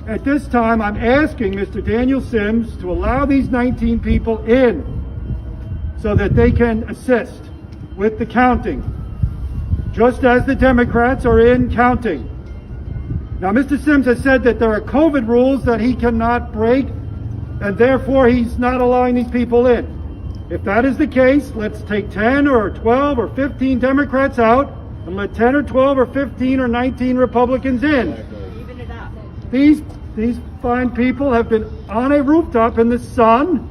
at this time, I'm asking Mr. Daniel Sims to allow these 19 people in so that they can assist with the counting, just as the Democrats are in counting. Now, Mr. Sims has said that there are COVID rules that he cannot break, and therefore he's not allowing these people in. If that is the case, let's take 10 or 12 or 15 Democrats out and let 10 or 12 or 15 or 19 Republicans in. Even it up. These fine people have been on a rooftop in the sun.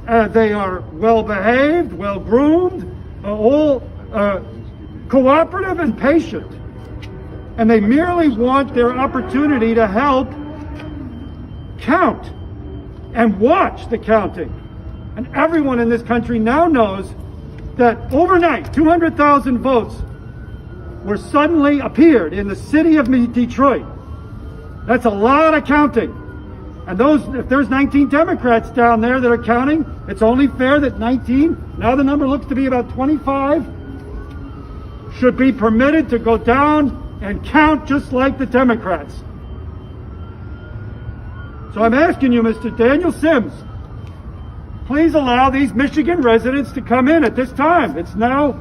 They are well behaved, well groomed, all cooperative and patient. And they merely want their opportunity to help count and watch the counting. And everyone in this country now knows that overnight 200,000 votes were suddenly appeared in the city of Detroit. That's a lot of counting. And if there's 19 Democrats down there that are counting, it's only fair that 19, now the number looks to be about 25, should be permitted to go down and count just like the Democrats. So I'm asking you, Mr. Daniel Sims, please allow these Michigan residents to come in at this time. It's now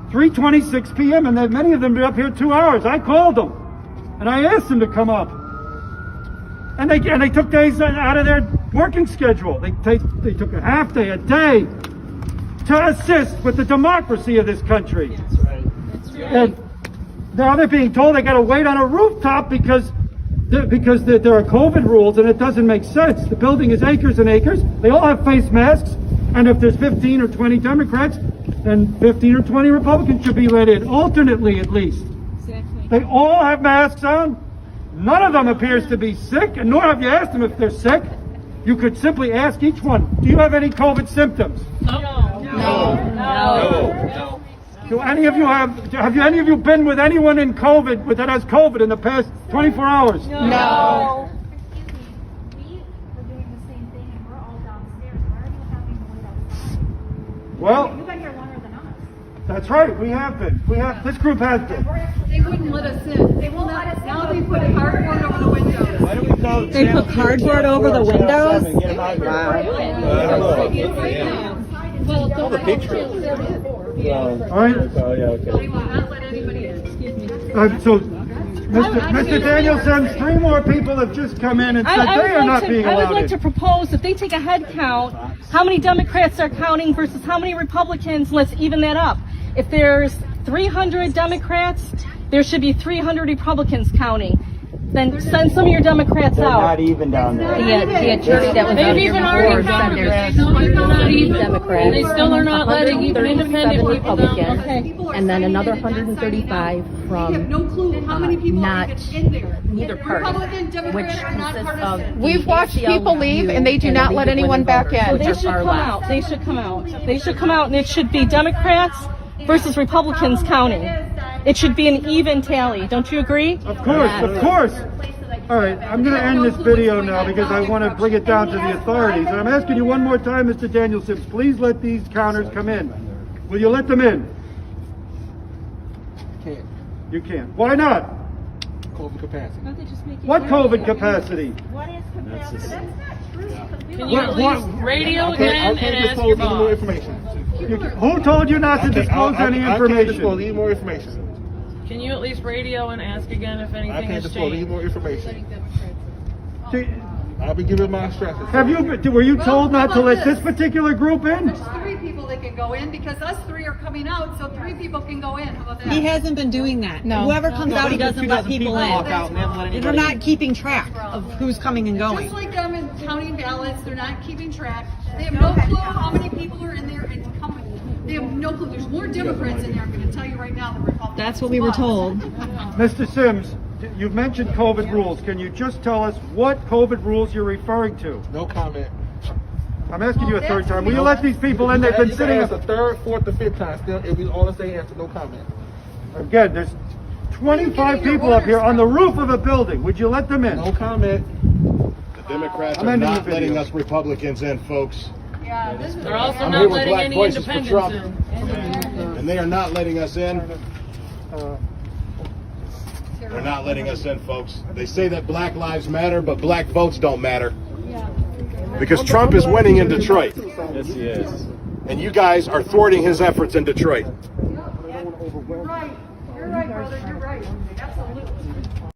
3:26 p.m. and many of them be up here 2 hours. I called them and I asked them to come up. And they took days out of their working schedule. They took a half day, a day to assist with the democracy of this country. That's right. That's right. And now they're being told they got to wait on a rooftop because there are COVID rules, and it doesn't make sense. The building is acres and acres. They all have face masks, and if there's 15 or 20 Democrats, then 15 or 20 Republicans should be let in, alternately at least. Exactly. They all have masks on. None of them appears to be sick, and nor have you asked them if they're sick. You could simply ask each one, do you have any COVID symptoms? No. Do any of you have any of you been with anyone in COVID that has COVID in the past 24 hours? No. Excuse me, we were doing the same thing and we're all downstairs. Why are you having to wait outside? Well, You've been here longer than us. that's right. We have been. This group has been. They wouldn't let us in. They will not. Now they put cardboard over the windows. Why don't we call They put cardboard over the windows? Well, All right. They will not let anybody in. So, Mr. Daniel Sims, 3 more people have just come in and said they are not being I would allowed like to in. propose that they take a head count, how many Democrats are counting versus how many Republicans, let's even that up. If there's 300 Democrats, there should be 300 Republicans counting. Then send some of your Democrats out. Not even down there. The attorney that was out They've here even before already said counted. there's They're not even. Democrats. They still are not letting even independent 137 people down. Republicans, Okay. People are and then signing another in and not signing 135 out. from, We have no clue how many people are not even in there. neither party, Republican, Democrat which are not consists of partisan. We've watched people leave and they do not let anyone back in. They should come out. They should come out. They should come out, and it should be Democrats versus Republicans counting. It should be an even tally. Don't you agree? Of course. All right, I'm going to end this video now because I want to bring it down to the authorities. And I'm asking you one more time, Mr. Daniel Sims, please let these counters come in. Will you let them in? Can't. You can't. Why not? COVID capacity. What COVID capacity? What is capacity? That's not true. Can you at least radio again and ask your any more boss? information. Who told you not to disclose any I can't disclose information? any more information. Can you at least radio and ask again if I anything can't has disclose any changed? more information. See, I'll be giving my instructions. were you told not to let this particular group in? There's 3 people that can go in because us 3 are coming out, so 3 people can go in. How about that? He hasn't been doing that. No. Whoever comes out, he doesn't let people in. Out and never let They're anybody not keeping track of who's coming and going. Just like them in counting ballots, they're not keeping track. They have no clue how many people are in there and coming. They have no clue. There's more Democrats in there, I'm going to tell you right now, than Republicans. That's what we were told. Mr. Sims, you've mentioned COVID rules. Can you just tell us what COVID rules you're referring to? No comment. I'm asking you a third time. Will you let these people in? They've been You can sitting ask the 3rd, 4th, or 5th time. Still, it'll be all the same answer. No comment. again. There's 25 people up here on the roof of a building. Would you let them in? No comment. The Democrats I'm are ending not the video. letting us Republicans in, folks. Yeah, this is. They're also I'm not here with letting Black any Voices for independents Trump. in. And they are not letting us in. They're not letting us in, folks. They say that Black Lives Matter, but black votes don't matter. Because Trump is winning in Detroit. Yes, he is. And you guys are thwarting his efforts in Detroit. You're right. You're right, brother. You're right. Absolutely.